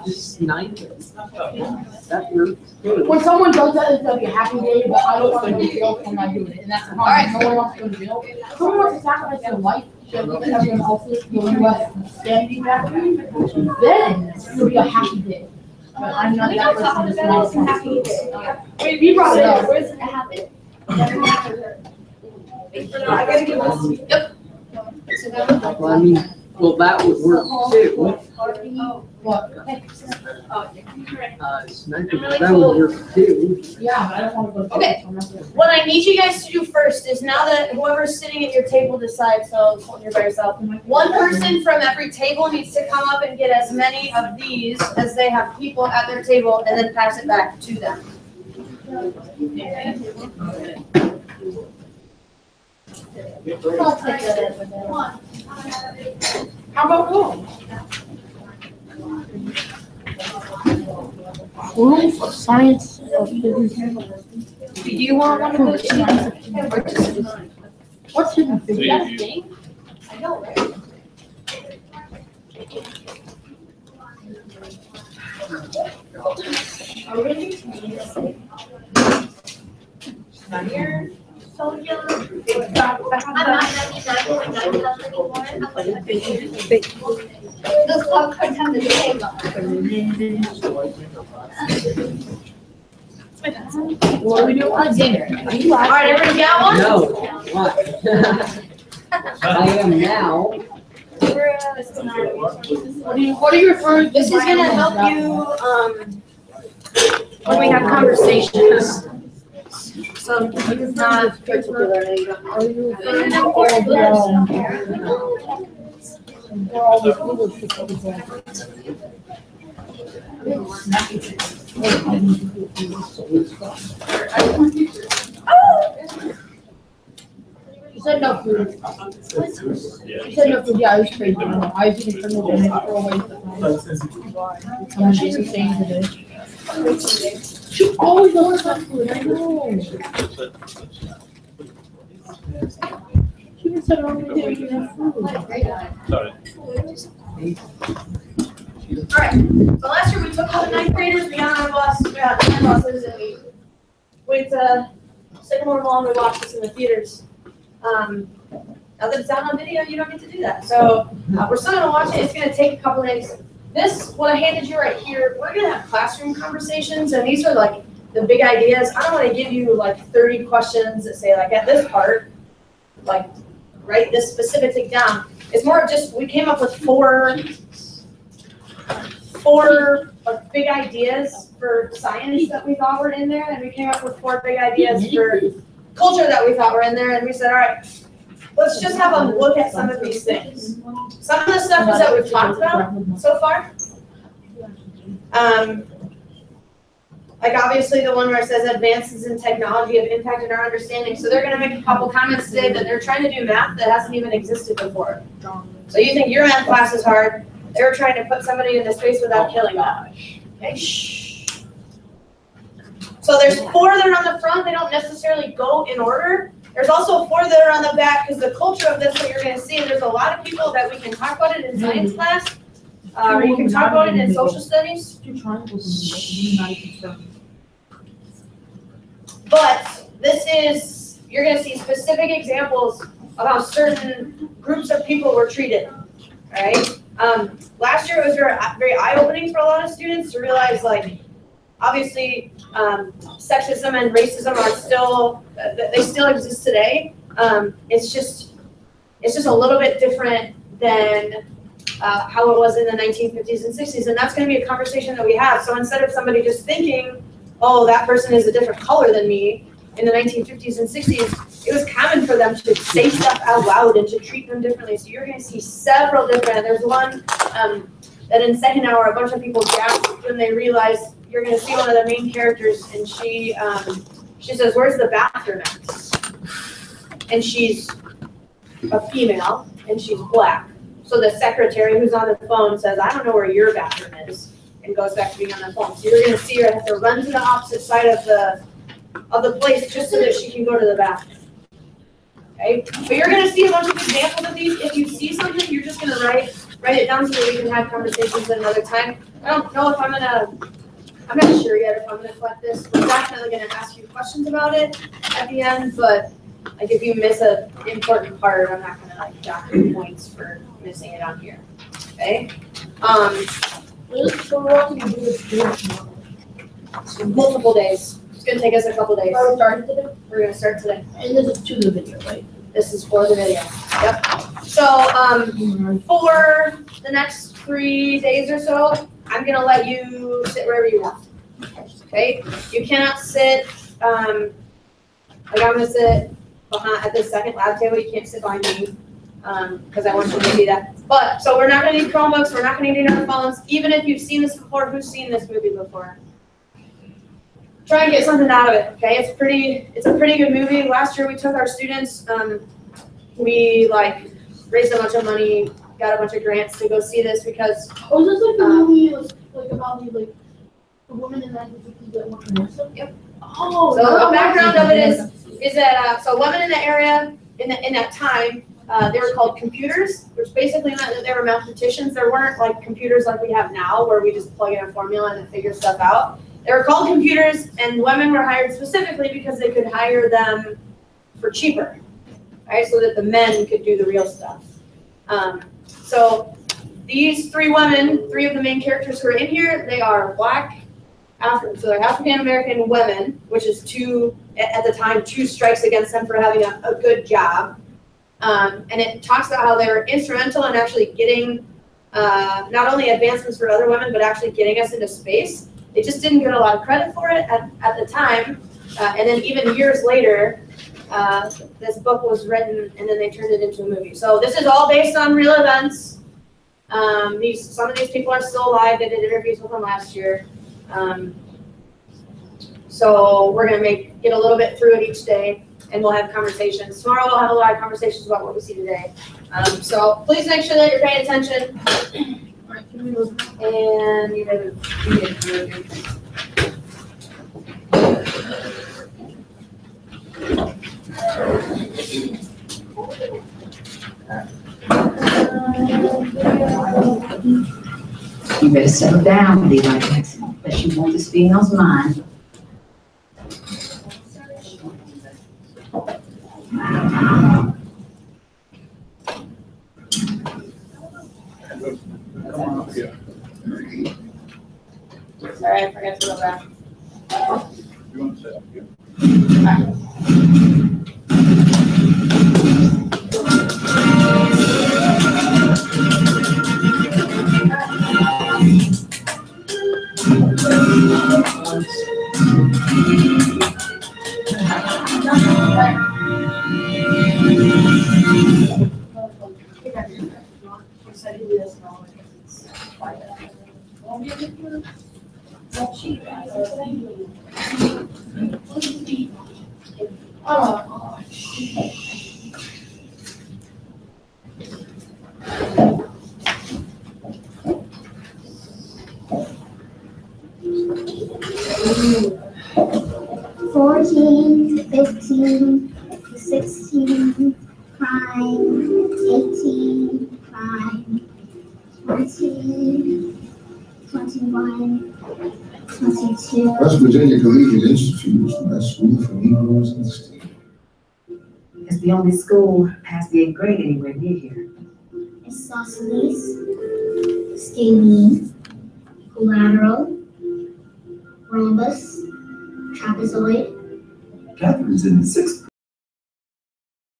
This night, that works. When someone does that, it's gonna be a happy day, but I don't want to go to jail for not doing it, and that's the problem. No one wants to go to jail. Someone wants to sacrifice their life, so that everyone else is doing less standing back. Then it'll be a happy day. But I'm not that person. That's not a happy day. Wait, you brought it up. Where's it happen? Well, I mean, well, that would work too. What? Sniper, that would work too. Yeah, but I don't want to go to jail. Okay. So I'm not gonna- What I need you guys to do first is now that whoever's sitting at your table decides, so when you're by yourself, one person from every table needs to come up and get as many of these as they have people at their table and then pass it back to them. How about rules? Rules of science or physics. Do you want one of those? What's hidden physics? That's a thing? I know, right? Not here. So young. I'm not 99.9 anymore. Those popcorns have the same. What are we doing on dinner? Are you All right, everybody got one? No, what? I am now. What are you referring to? This is gonna help you, when we have conversations. So it's not particular. Are you referring to all the rules for example? You said no food. You said no food. Yeah, I was crazy. I was eating criminal damage for a waste. I'm just saying today. You always want that food. I know. She even said earlier that you have food. All right, so last year we took all the ninth graders, we got on our bus, we got 10 buses, and we went to Sycamore Mall and we watched this in the theaters. Now that it's out on video, you don't get to do that. So we're still gonna watch it, it's gonna take a couple days. This, what I handed you right here, we're gonna have classroom conversations, and these are like the big ideas. I don't wanna give you like 30 questions that say like at this part, like write this specific thing down. It's more of just, we came up with four like big ideas for science that we thought were in there, and we came up with 4 big ideas for culture that we thought were in there, and we said, all right, let's just have a look at some of these things. Some of the stuff is that we've talked about so far. Like obviously the one where it says advances in technology have impacted our understanding. So they're gonna make a couple comments today that they're trying to do math that hasn't even existed before. So you think your math class is hard, they're trying to put somebody into space without killing them. Okay, shh. So there's 4 that are on the front, they don't necessarily go in order. There's also 4 that are on the back, because the culture of this, what you're gonna see, there's a lot of people that we can talk about it in science class, or you can talk about it in social studies. But this is, you're gonna see specific examples of how certain groups of people were treated, all right? Last year it was very eye-opening for a lot of students to realize, like, obviously, sexism and racism are still, they still exist today. It's just a little bit different than how it was in the 1950s and 60s, and that's gonna be a conversation that we have. So instead of somebody just thinking, oh, that person is a different color than me, in the 1950s and 60s, it was common for them to say stuff out loud and to treat them differently. So you're gonna see several different, there's one that in second hour, a bunch of people gasped when they realized, you're gonna see one of the main characters, and she says, where's the bathroom at? And she's a female, and she's black. So the secretary who's on the phone says, I don't know where your bathroom is, and goes back to being on the phone. So you're gonna see her have to run to the opposite side of the place just so that she can go to the bathroom. Okay, but you're gonna see a bunch of examples of these. If you see something, you're just gonna write it down so that we can have conversations at another time. I don't know if I'm not sure yet if I'm gonna collect this. We're definitely gonna ask you questions about it at the end, but like if you miss an important part, I'm not gonna like dock your points for missing it on here. Okay? So we're all gonna do this tomorrow. Multiple days. It's gonna take us a couple days. Are we starting today? We're gonna start today. And this is to the video, right? This is for the video. Yep. So for the next 3 days or so, I'm gonna let you sit wherever you want. Okay? You cannot sit, like I'm gonna sit behind at this second lab table. You can't sit behind me, because I want you to see that. But, so we're not gonna need Chromebooks, we're not gonna need our phones. Even if you've seen this before, who's seen this movie before? Try and get something out of it, okay? It's a pretty good movie. Last year we took our students, we like raised a bunch of money, got a bunch of grants to go see this because. Oh, is this like the movie was like about the woman in that that went to NASA? Yep. Oh. So the background of it is that so women in the area in that time, they were called computers, which basically meant that they were mathematicians. There weren't like computers like we have now where we just plug in a formula and it figures stuff out. They were called computers, and women were hired specifically because they could hire them for cheaper, right? So that the men could do the real stuff. So these 3 women, 3 of the main characters who are in here, they are black, so they're African American women, which is at the time 2 strikes against them for having a good job. And it talks about how they were instrumental in actually getting not only advancements for other women, but actually getting us into space. They just didn't get a lot of credit for it at the time. And then even years later, this book was written and then they turned it into a movie. So this is all based on real events. Some of these people are still alive. They did interviews with them last year. So we're gonna get a little bit through it each day and we'll have conversations. Tomorrow we'll have a lot of conversations about what we see today. So please make sure that you're paying attention. And you guys You better settle down, Levi Jackson, unless you want this being on mine. Sorry, I forgot to go back. You want to set up here? $14, $15, $16, crime, $18, crime, $20, $21, $22. West Virginia Collegiate Institute is the best school for Negroes in the state. It's the only school past the 8th grade anywhere near here. Isosceles, scalene, collateral, rhombus, trapezoid. Catherine's in the 6th grade.